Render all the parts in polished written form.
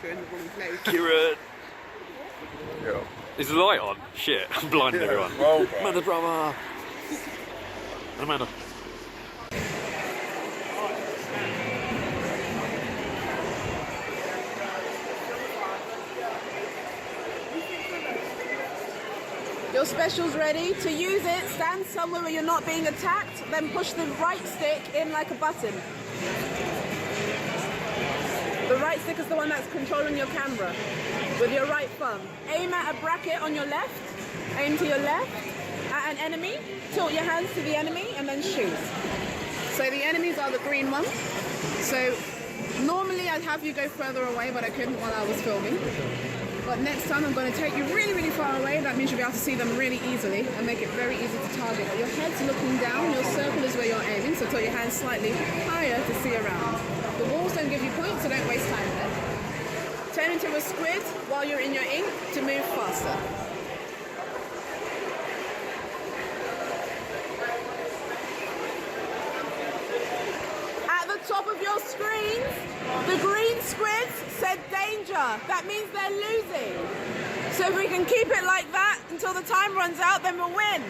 go in the wrong place. Kieran! Yeah. Is the light on? Shit, I'm blinding everyone. Well, Amanda, brother! And Amanda. Your special's ready. To use it, stand somewhere where you're not being attacked, then push the right stick in like a button. The right stick is the one that's controlling your camera with your right thumb. Aim at a bracket on your left, aim to your left, at an enemy, tilt your hands to the enemy and then shoot. So the enemies are the green ones. So normally I'd have you go further away, but I couldn't while I was filming. But next time I'm going to take you really, really far away. That means you'll be able to see them really easily and make it very easy to target. But your head's looking down, your circle is where you're aiming, so tilt your hands slightly higher to see around. The walls don't give you points, so don't waste time there. Turn into a squid while you're in your ink to move faster. At the top of your screens, the green squids said danger. That means they're losing. So if we can keep it like that until the time runs out, then we'll win.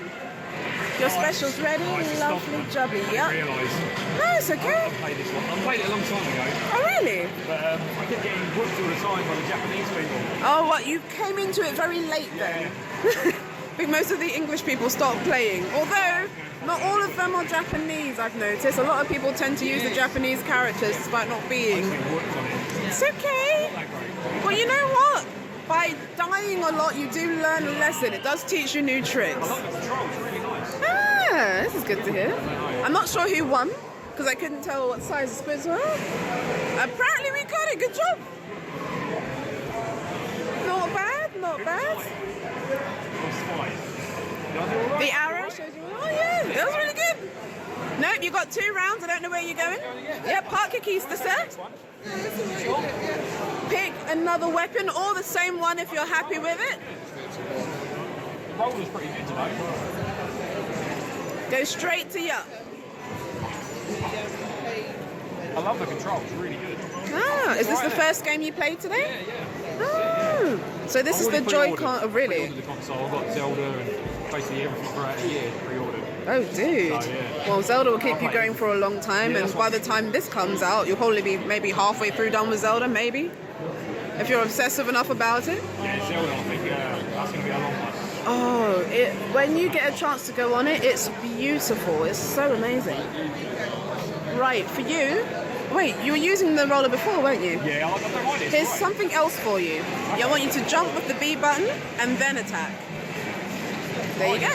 Your special's ready, lovely jubbly, yep. No, it's okay. I played this one. I played it a long time ago. Oh, really? But I kept getting whooped all the time by the Japanese people. Oh, what? You came into it very late then? I think most of the English people stopped playing. Although, not all of them are Japanese, I've noticed. A lot of people tend to use the Japanese characters despite not being. It's okay. Well, you know what? By dying a lot, you do learn a lesson. It does teach you new tricks. I like the control, it's really nice. Ah, this is good to hear. I'm not sure who won, because I couldn't tell what size the squids were. Apparently we got it, good job. Not bad, not bad. The arrow shows you, oh yeah, that was really good. Nope, you got 2 rounds, I don't know where you're going. Yep, park your keys to set. Pick another weapon or the same one if you're happy with it. The roll was pretty good today. Go straight to yup. I love the control, it's really good. Ah, is this the first game you played today? Yeah. Oh, so this is the Joy-Con, oh really? I ordered the console, I got Zelda and basically everything throughout the year pre-ordered. Oh dude. So, yeah. Well, Zelda will keep you going for a long time, and by the time this comes out, you'll probably be maybe halfway through done with Zelda, maybe? If you're obsessive enough about it. Yeah, Zelda, I think that's going to be a long one. Oh, when you get a chance to go on it, it's beautiful. It's so amazing. Right, for you... Wait, you were using the roller before, weren't you? Yeah, I don't mind it. Here's something else for you. I want you to jump with the B button and then attack. There you go.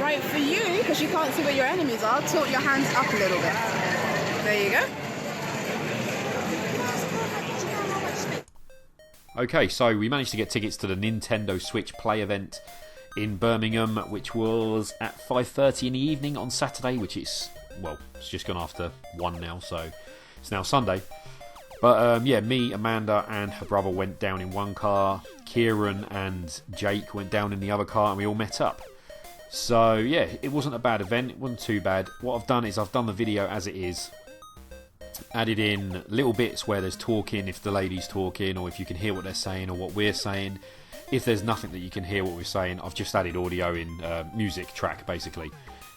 Right, for you, because you can't see where your enemies are, tilt your hands up a little bit. There you go. Okay, so we managed to get tickets to the Nintendo Switch Play event in Birmingham, which was at 5:30 in the evening on Saturday, which is, well, it's just gone after 1 now, so it's now Sunday. But yeah, me, Amanda and her brother went down in one car, Kieran and Jake went down in the other car, and we all met up. So yeah, it wasn't a bad event, it wasn't too bad. What I've done is I've done the video as it is, added in little bits where there's talking, if the lady's talking, or if you can hear what they're saying or what we're saying. If there's nothing that you can hear what we're saying, I've just added audio in, music track basically,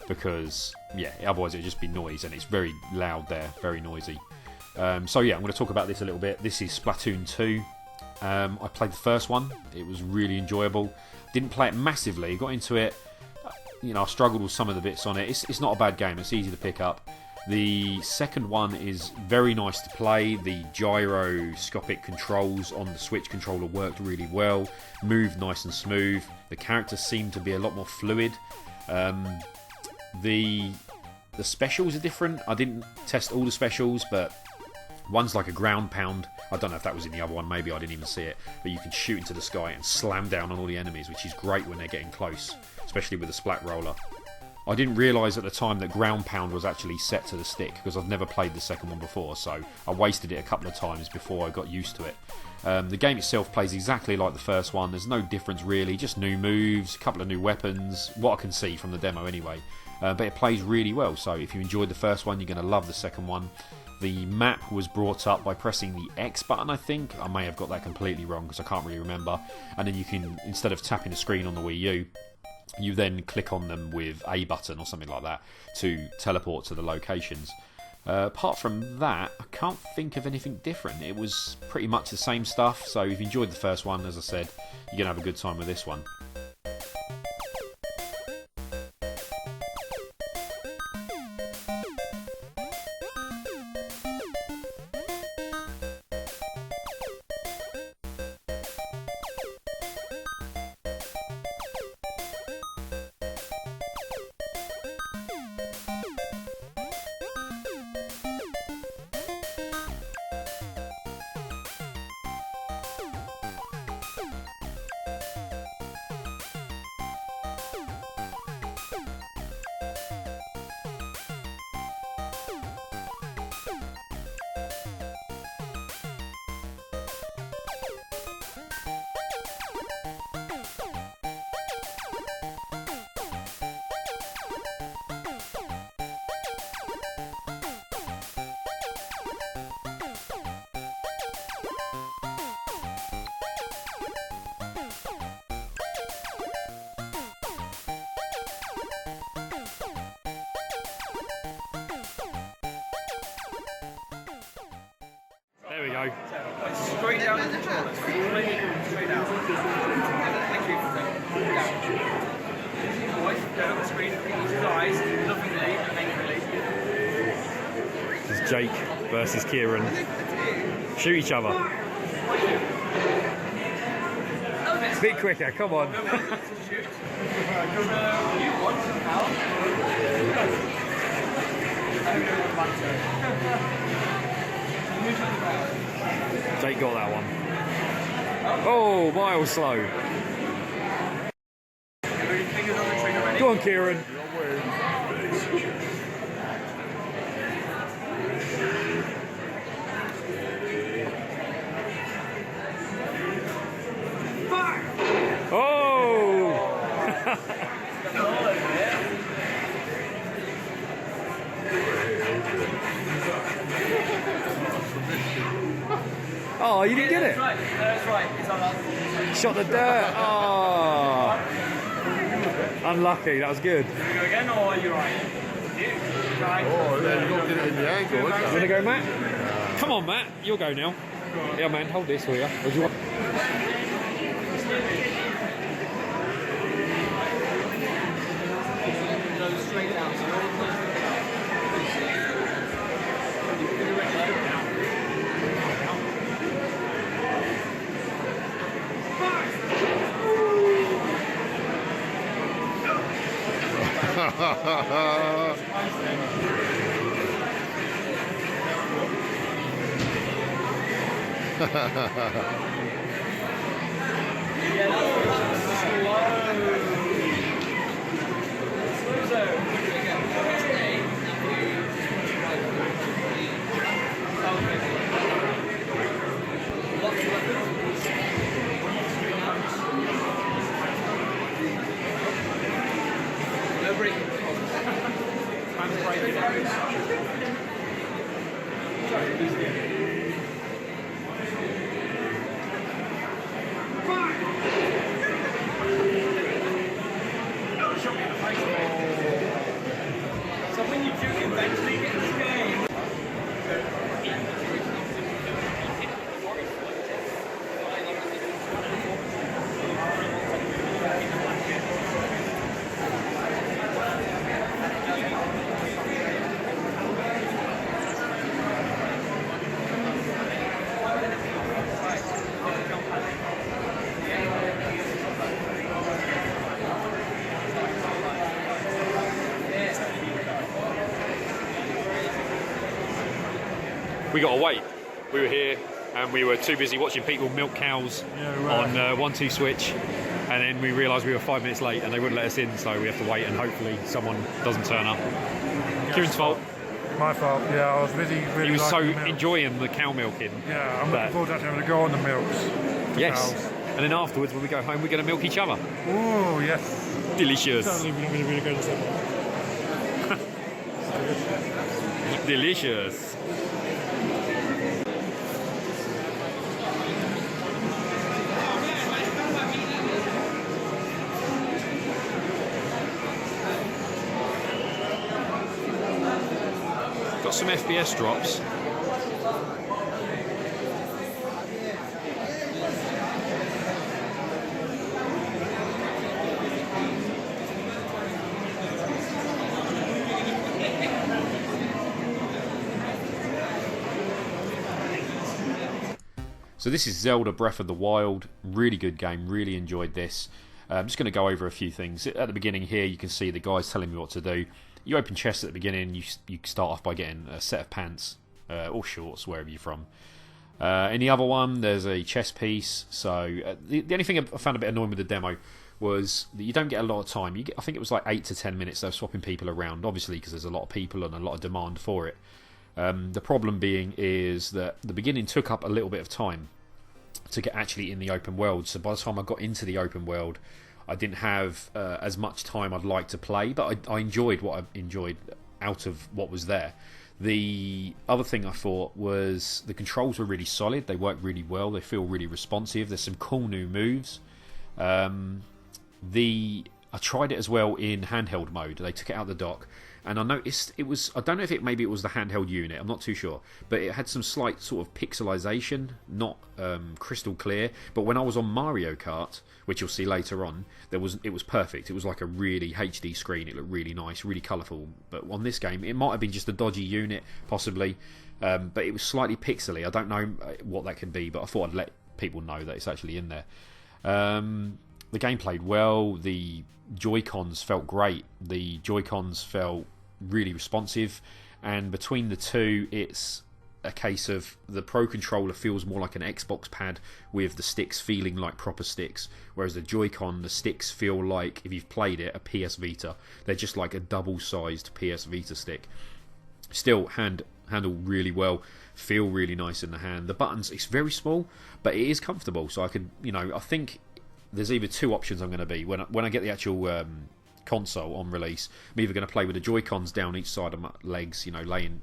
because yeah, otherwise it would just be noise, and it's very loud there, very noisy. So yeah, I'm going to talk about this a little bit. This is Splatoon 2. I played the first one, it was really enjoyable. Didn't play it massively, got into it, you know, I struggled with some of the bits on it. It's not a bad game, it's easy to pick up. The second one is very nice to play. The gyroscopic controls on the Switch controller worked really well, moved nice and smooth. The characters seemed to be a lot more fluid. The specials are different. I didn't test all the specials, but one's like a ground pound. I don't know if that was in the other one, maybe I didn't even see it, but you can shoot into the sky and slam down on all the enemies, which is great when they're getting close, especially with the splat roller. I didn't realise at the time that ground pound was actually set to the stick, because I've never played the second one before, so I wasted it a couple of times before I got used to it. The game itself plays exactly like the first one. There's no difference really, just new moves, a couple of new weapons, what I can see from the demo anyway. but it plays really well. So if you enjoyed the first one, you're going to love the second one. The map was brought up by pressing the X button, I think. I may have got that completely wrong because I can't really remember. And then you can, instead of tapping the screen on the Wii U, you then click on them with A button or something like that to teleport to the locations. Apart from that, I can't think of anything different. It was pretty much the same stuff. So if you enjoyed the first one, as I said, you're going to have a good time with this one. There we go. Straight down the controller. Straight out. Voice, go on the screen, use his eyes, lovingly and angrily. This is Jake versus Kieran. Shoot each other. A bit quicker, come on. You want some help? Jake got that one. Oh, miles slow. Go on, Kieran. Oh! Oh, you didn't get it? That's right. It's on that. Shot the dirt. Oh. Unlucky, that was good. Can we go again, or are you right? Oh, yeah, you got to get it in the angle. You want to go, Matt? Come on, Matt. You'll go now. Yeah, man, hold this for you. What do you want? Straight down. So when you do eventually get this game, We got to wait. We were here and we were too busy watching people milk cows on 1-2 switch, and then we realised we were 5 minutes late and they wouldn't let us in, so we have to wait and hopefully someone doesn't turn up. Kieran's fault. My fault, yeah, I was busy really He was so liking the milk. enjoying the cow milking. Yeah, I'm looking forward to actually having a go on the milks. Yes. Cows. And then afterwards, when we go home, we're going to milk each other. Oh, yes. Delicious. Totally really good. Delicious. Got some FPS drops. So this is Zelda Breath of the Wild. Really good game, really enjoyed this. I'm just going to go over a few things. At the beginning here you can see the guys telling me what to do. You open chests at the beginning, you start off by getting a set of pants, or shorts, wherever you're from. In the other one there's a chest piece. So the only thing I found a bit annoying with the demo was that you don't get a lot of time. I think it was like 8 to 10 minutes they're swapping people around, obviously because there's a lot of people and a lot of demand for it. The problem being is that the beginning took up a little bit of time to get actually in the open world. So by the time I got into the open world, I didn't have as much time I'd like to play, but I enjoyed what I enjoyed out of what was there. The other thing I thought was the controls were really solid. They work really well. They feel really responsive. There's some cool new moves. I tried it as well in handheld mode. They took it out of the dock, and I noticed it was, I don't know if maybe it was the handheld unit, I'm not too sure, but it had some slight sort of pixelization, not crystal clear. But when I was on Mario Kart, which you'll see later on, it was perfect. It was like a really HD screen. It looked really nice, really colourful. But on this game, it might have been just a dodgy unit, possibly, but it was slightly pixely. I don't know what that could be, but I thought I'd let people know that it's actually in there. The game played well. The Joy-Cons felt great. The Joy-Cons felt really responsive, and between the two it's a case of the Pro Controller feels more like an Xbox pad with the sticks feeling like proper sticks, whereas the Joy-Con, the sticks feel like, if you've played it, a PS Vita. They're just like a double-sized PS Vita stick. Still handle really well, feel really nice in the hand. The buttons, it's very small, but it is comfortable, so I could, I think there's either two options I'm going to be when I get the actual console on release. I'm either going to play with the Joy-Cons down each side of my legs, laying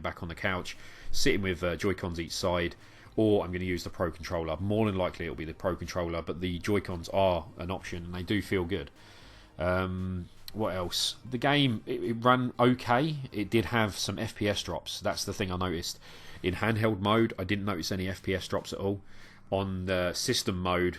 back on the couch, sitting with Joy-Cons each side, or I'm going to use the Pro Controller. More than likely it'll be the Pro Controller, but the Joy-Cons are an option and they do feel good. What else? The game, it ran okay. It did have some FPS drops. That's the thing I noticed. In handheld mode, I didn't notice any FPS drops at all. On the system mode,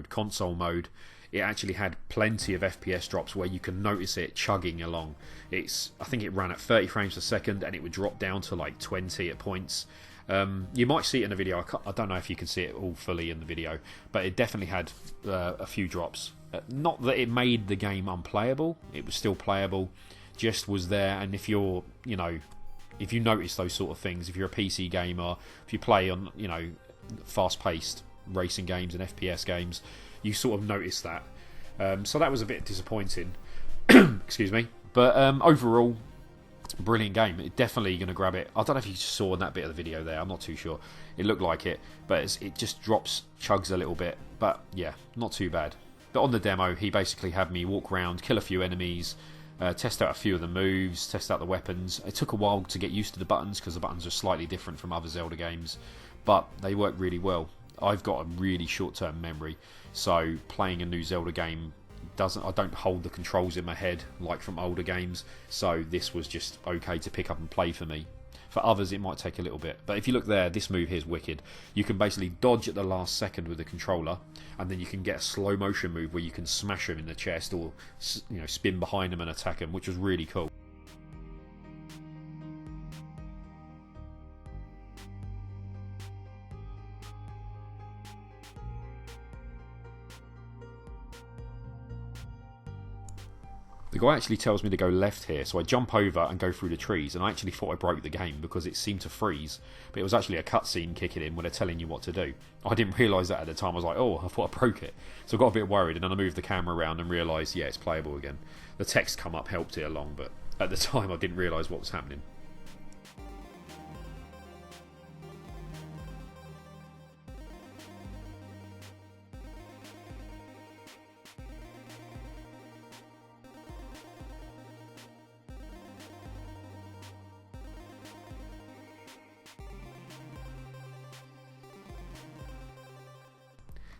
console mode, it actually had plenty of FPS drops where you can notice it chugging along. I think it ran at 30 frames per second and it would drop down to like 20 at points. You might see it in the video. I don't know if you can see it all fully in the video, but it definitely had a few drops. Not that it made the game unplayable. It was still playable, just was there. And if you're, if you notice those sort of things, if you're a PC gamer, if you play on, fast-paced racing games and FPS games, you sort of notice that. So that was a bit disappointing. Excuse me. But overall, brilliant game. It definitely going to grab it. I don't know if you just saw in that bit of the video there. I'm not too sure. It looked like it, but it just chugs a little bit. But yeah, not too bad. But on the demo, he basically had me walk around, kill a few enemies, test out a few of the moves, test out the weapons. It took a while to get used to the buttons because the buttons are slightly different from other Zelda games, but they work really well. I've got a really short-term memory, so playing a new Zelda game I don't hold the controls in my head like from older games, so this was just okay to pick up and play for me. For others it might take a little bit, but if you look there, this move here is wicked. You can basically dodge at the last second with the controller, and then you can get a slow motion move where you can smash him in the chest or spin behind him and attack him, which was really cool. The guy actually tells me to go left here, so I jump over and go through the trees, and I actually thought I broke the game because it seemed to freeze, but it was actually a cutscene kicking in when they're telling you what to do. I didn't realise that at the time. I was like, oh, I thought I broke it. So I got a bit worried, and then I moved the camera around and realised, yeah, it's playable again. The text come up helped it along, but at the time I didn't realise what was happening.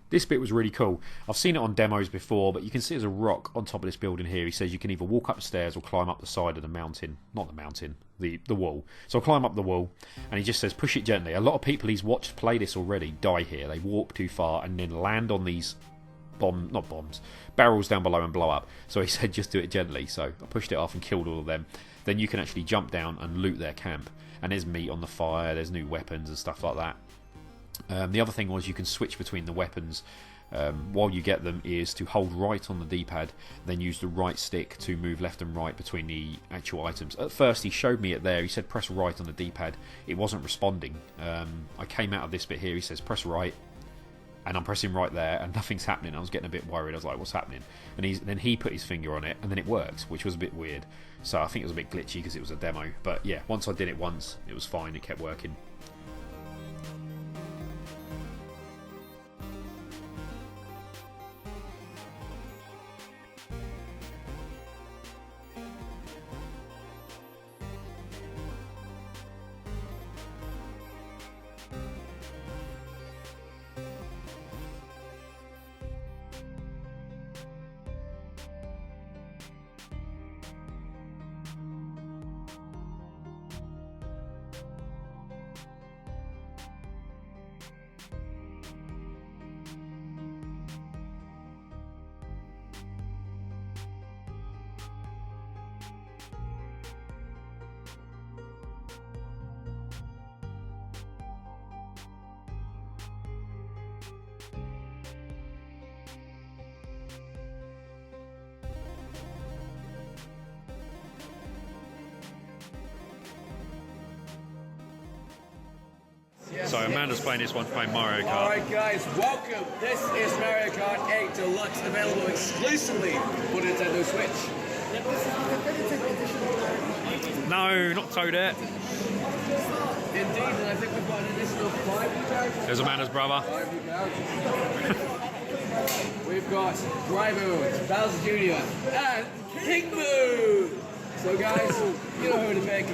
This bit was really cool. I've seen it on demos before, but you can see there's a rock on top of this building here. He says you can either walk upstairs or climb up the side of the mountain. Not the mountain, the wall. So I'll climb up the wall, and he just says push it gently. A lot of people he's watched play this already die here. They walk too far and then land on these barrels down below and blow up. So he said just do it gently. So I pushed it off and killed all of them. Then you can actually jump down and loot their camp. And there's meat on the fire, there's new weapons and stuff like that. The other thing was you can switch between the weapons while you get them is to hold right on the D-pad, then use the right stick to move left and right between the actual items. At first he showed me it there, he said press right on the D-pad, it wasn't responding. I came out of this bit here, he says press right, and I'm pressing right there and nothing's happening. I was getting a bit worried, I was like what's happening? And then he put his finger on it and then it worked, which was a bit weird. So I think it was a bit glitchy because it was a demo, but yeah, once I did it once it was fine, it kept working. So Amanda's playing this one, playing Mario Kart. Alright guys, welcome! This is Mario Kart 8 Deluxe, available exclusively for Nintendo Switch. No, not Toadette. Indeed, and I think we've got an additional 5 characters. There's Amanda's brother. 5 characters. We've got Drybones, Bowser Jr. and King Boo! So guys, you know who to pick.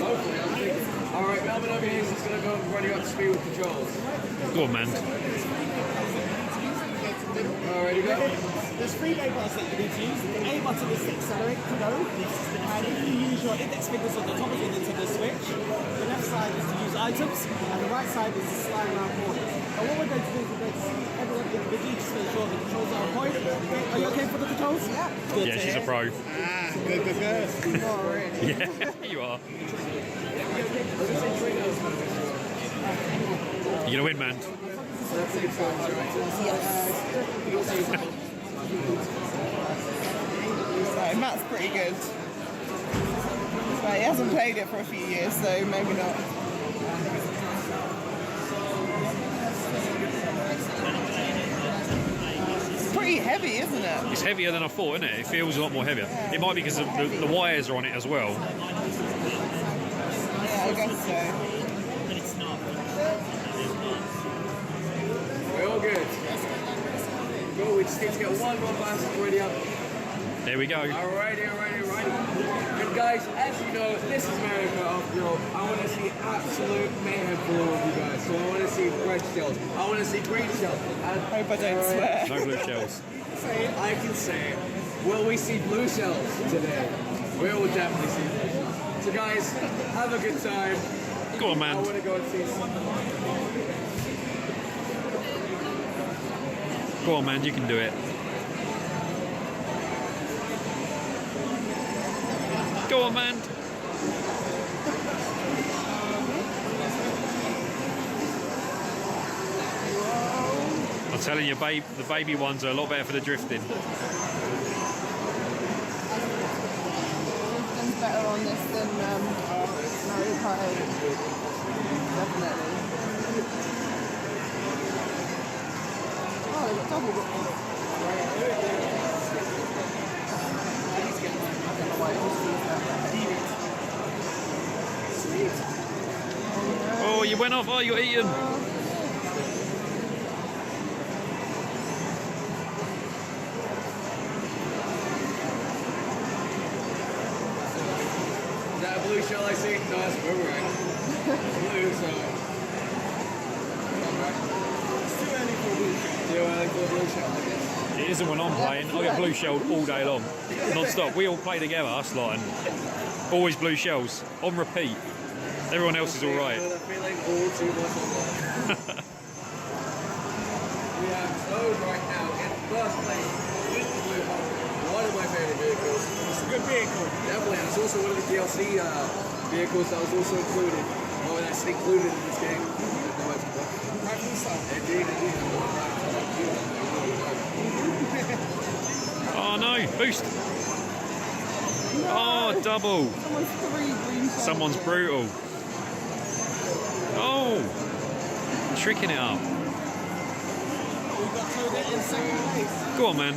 Hopefully, I'm thinking. Alright, Melvin over here is just going to go running up to speed with controls. Go on, man. Alright, you go. There's 3 A buttons that you need to use. The A button is to accelerate to go. And if you use your index fingers on the top of your Nintendo Switch, the left side is to use items, and the right side is to slide around corners. And what we're going to do is we're going to see everyone individually just make sure the controls are on point. Are you okay for the controls? Yeah. Good Yeah, she's a pro. Good. Not really. Yeah, you are. You're gonna win, man. So Matt's pretty good. But he hasn't played it for a few years, so maybe not. It's pretty heavy, isn't it? It's heavier than I thought, isn't it? It feels a lot more heavier. It might be because the wires are on it as well. Yeah, I guess so. We're all good. Cool, we just need to get one more blast ready up. There we go. Alrighty. And guys, as you know, this is Mario Kart after all. I want to see absolute mayhem for all of you guys. So I want to see red shells. I want to see green shells. And Hope I don't swear. No blue shells. I can say it. Will we see blue shells today? We will definitely see blue shells. So guys, have a good time. Go on, man. I want to go and see some. Go on, man. You can do it. Go on, man. I'm telling you, babe, the baby ones are a lot better for the drifting. Drifting's better on this than Mario Kart 8. Definitely. Oh, they've got double whip. Oh, you went off. Oh, you got eaten. Is that a blue shell I see? No, that's a boomerang. Blue, so. It isn't when I'm playing. I get blue shelled all day long, non-stop. We all play together, us lot, and always blue shells on repeat. Everyone else is all right. We have Toad right now in first place with the blue hole. One of my favorite vehicles. It's a good vehicle. Definitely, and it's also one of the DLC vehicles that was also included. Oh, that's included in this game. Right from the start. Indeed. Oh no, boost. Oh, double. Someone's 3 green shells. Someone's brutal. Oh, tricking it up. We've got Toad in second place. Go on, man.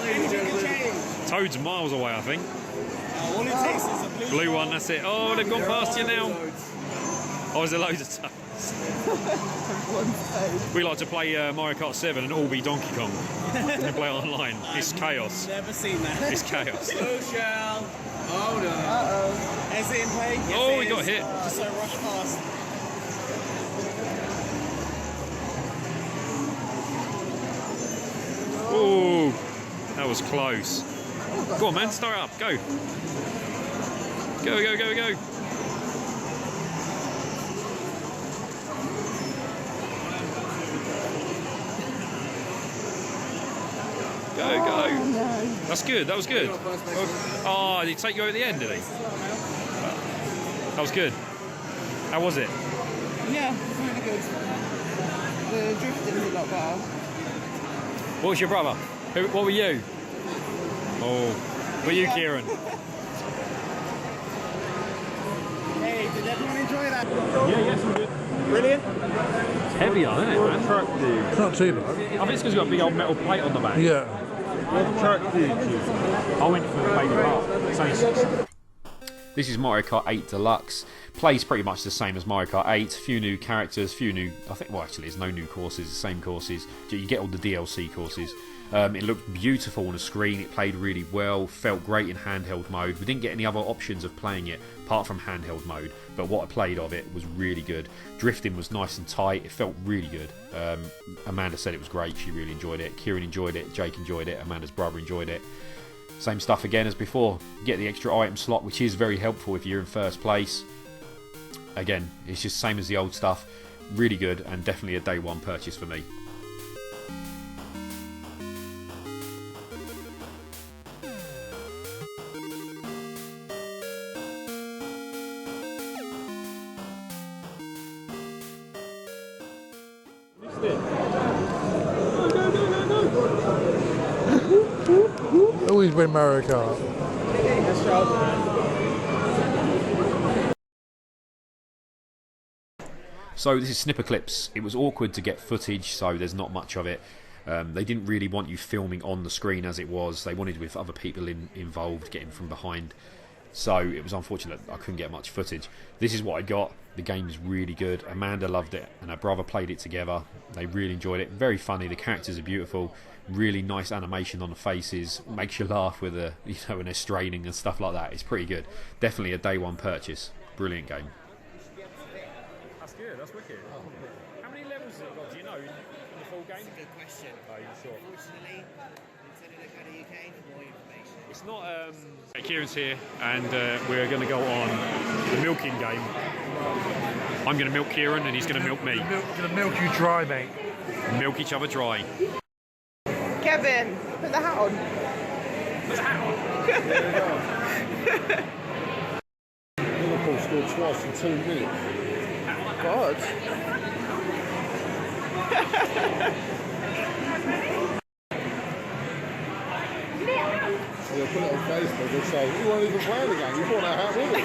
Anything can change. Toad's miles away, I think. All it takes is a blue. Blue one, that's it. Oh, they've gone past you now. Oh, is there loads of Toads? We like to play Mario Kart 7 and all be Donkey Kong. We play online. It's chaos. Never seen that. It's chaos. Blue shell. Oh no. Is it in play? Yes, Oh, it we got is. hit. Just so rush past. Oh, that was close. Go on, man. Start up. Go. Go, go, go, go. Go, go. That's good. That was good. Oh, did he take you over the end, did he? That was good. How was it? Yeah, it's really good. The drifting is a lot better. What was your brother? What were you? Oh, were you Kieran? Hey, did everyone enjoy that? Yeah, yes, we did. Brilliant. It's heavier, isn't it, man? It's not too bad. I think it's because it's got a big old metal plate on the back. Yeah. What track do you choose? I went for the baby part. It's only 6. This is Mario Kart 8 Deluxe. Plays pretty much the same as Mario Kart 8. Few new characters, few new... I think, well, actually, there's no new courses, the same courses. You get all the DLC courses. It looked beautiful on the screen. It played really well. Felt great in handheld mode. We didn't get any other options of playing it apart from handheld mode. But what I played of it was really good. Drifting was nice and tight. It felt really good. Amanda said it was great. She really enjoyed it. Kieran enjoyed it. Jake enjoyed it. Amanda's brother enjoyed it. Same stuff again as before. Get the extra item slot, which is very helpful if you're in first place. Again, it's just same as the old stuff. Really good and definitely a day one purchase for me. Always been Mario Kart. So this is Snipperclips. It was awkward to get footage, so there's not much of it. They didn't really want you filming on the screen as it was. They wanted with other people involved, getting from behind. So it was unfortunate I couldn't get much footage. This is what I got. The game is really good. Amanda loved it and her brother played it together. They really enjoyed it. Very funny. The characters are beautiful. Really nice animation on the faces. Makes you laugh with the, when they're straining and stuff like that. It's pretty good. Definitely a day one purchase. Brilliant game. That's good. That's wicked. How many levels has it got? Do you know in the full game? Good question. Are you sure? Unfortunately, Nintendo UK for more information. It's not. Kieran's here, and we're going to go on the milking game. I'm going to milk Kieran, and he's going to milk me. I'm going to milk you dry, mate. Milk each other dry. Kevin, put the hat on. Liverpool scored twice in 2 minutes. God. They'll put it on Facebook and say, you weren't even playing the game, you bought that hat with it.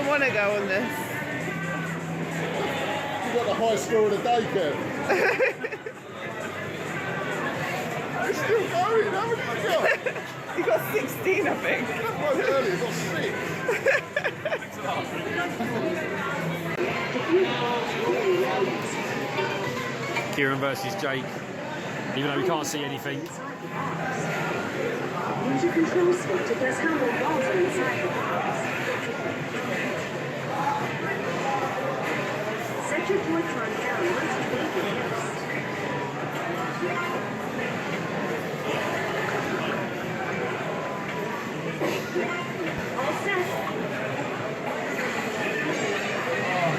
want to go on this. You got the high score of the day, Kev. It's still going. How many have you got? You got 16, I think. That broke earlier. You got 6. Kieran versus Jake, even though we can't see anything. Use your control stick to press handle balls on the side of the box. Set your Joy-Con down once you make it first.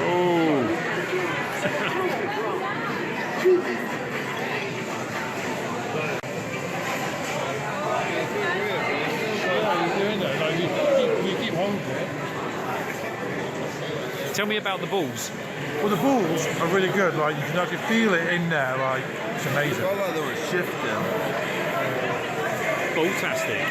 All set. Tell me about the balls. Well, the balls are really good. Like you can actually feel it in there. Like it's amazing. I like they were shifting. Balltastic.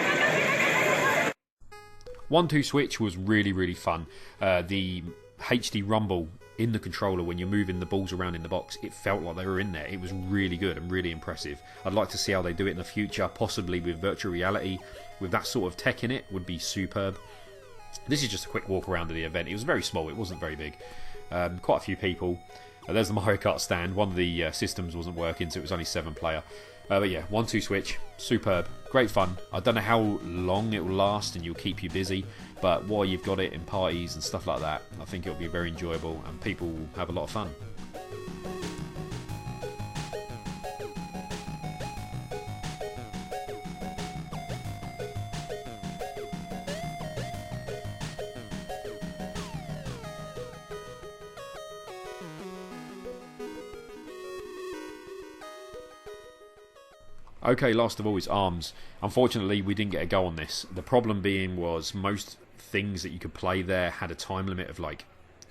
1-2 switch was really fun. The HD rumble in the controller when you're moving the balls around in the box, it felt like they were in there. It was really good and really impressive. I'd like to see how they do it in the future, possibly with virtual reality. With that sort of tech in it, would be superb. This is just a quick walk around of the event. It was very small, it wasn't very big. Quite a few people. There's the Mario Kart stand. One of the systems wasn't working, so it was only 7-player. But yeah, 1-2 switch, superb, great fun. I don't know how long it will last and you'll keep you busy, but while you've got it in parties and stuff like that, I think it'll be very enjoyable and people will have a lot of fun. Okay, last of all is ARMS. Unfortunately, we didn't get a go on this. The problem being was most things that you could play there had a time limit of like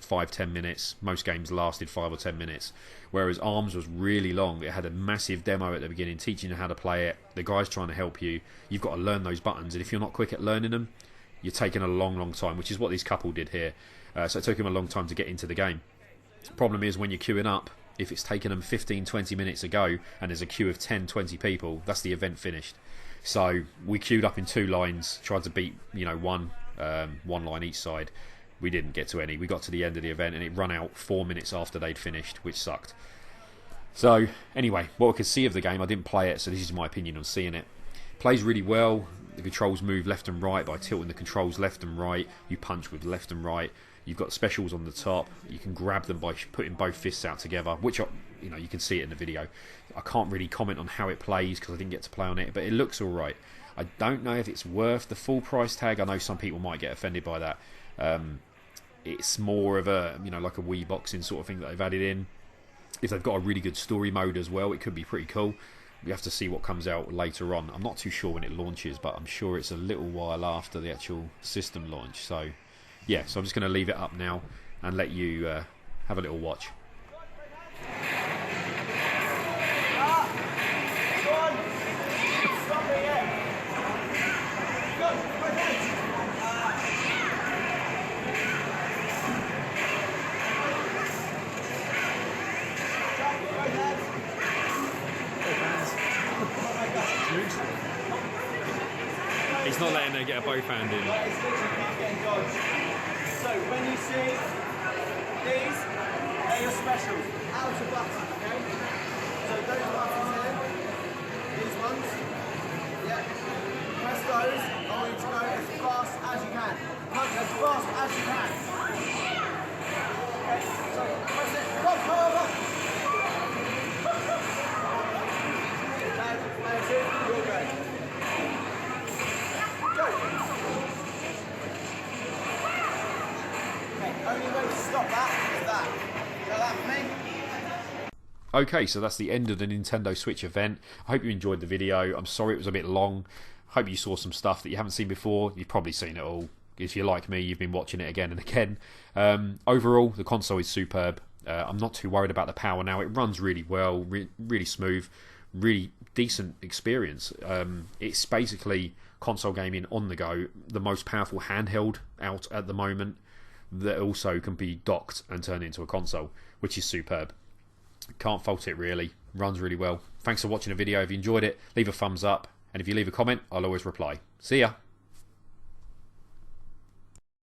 5-10 minutes. Most games lasted 5 or 10 minutes. Whereas ARMS was really long. It had a massive demo at the beginning teaching you how to play it. The guy's trying to help you. You've got to learn those buttons. And if you're not quick at learning them, you're taking a long time, which is what this couple did here. So it took him a long time to get into the game. Problem is when you're queuing up, if it's taken them 15-20 minutes to go and there's a queue of 10-20 people, that's the event finished. So we queued up in 2 lines, tried to beat one line each side. We didn't get to any. We got to the end of the event and it ran out 4 minutes after they'd finished, which sucked. So anyway, what I could see of the game, I didn't play it, so this is my opinion on seeing it. Plays really well. The controls move left and right by tilting the controls left and right. You punch with left and right. You've got specials on the top. You can grab them by putting both fists out together, which you can see it in the video. I can't really comment on how it plays because I didn't get to play on it, but it looks all right. I don't know if it's worth the full price tag. I know some people might get offended by that. It's more of a like a Wii boxing sort of thing that they've added in. If they've got a really good story mode as well, it could be pretty cool. We have to see what comes out later on. I'm not too sure when it launches, but I'm sure it's a little while after the actual system launch. So yeah, so I'm just going to leave it up now and let you have a little watch. He's not letting her get a both hand in. So when you see these, they're your specials. Outer buttons, okay? So those buttons here, these ones, yeah. Press those. I want you to go as fast as you can. Punch as fast as you can. Okay, so press it. Come over. That's it. You're great. Only way to stop that is that. You know that for me? Okay, so that's the end of the Nintendo Switch event. I hope you enjoyed the video. I'm sorry it was a bit long. I hope you saw some stuff that you haven't seen before. You've probably seen it all. If you're like me, you've been watching it again and again. Overall, the console is superb. I'm not too worried about the power now. It runs really well, really smooth, really decent experience. It's basically console gaming on the go, the most powerful handheld out at the moment. that also can be docked and turned into a console, which is superb. Can't fault it really. Runs really well. Thanks for watching the video. If you enjoyed it, leave a thumbs up, and if you leave a comment, I'll always reply. See ya.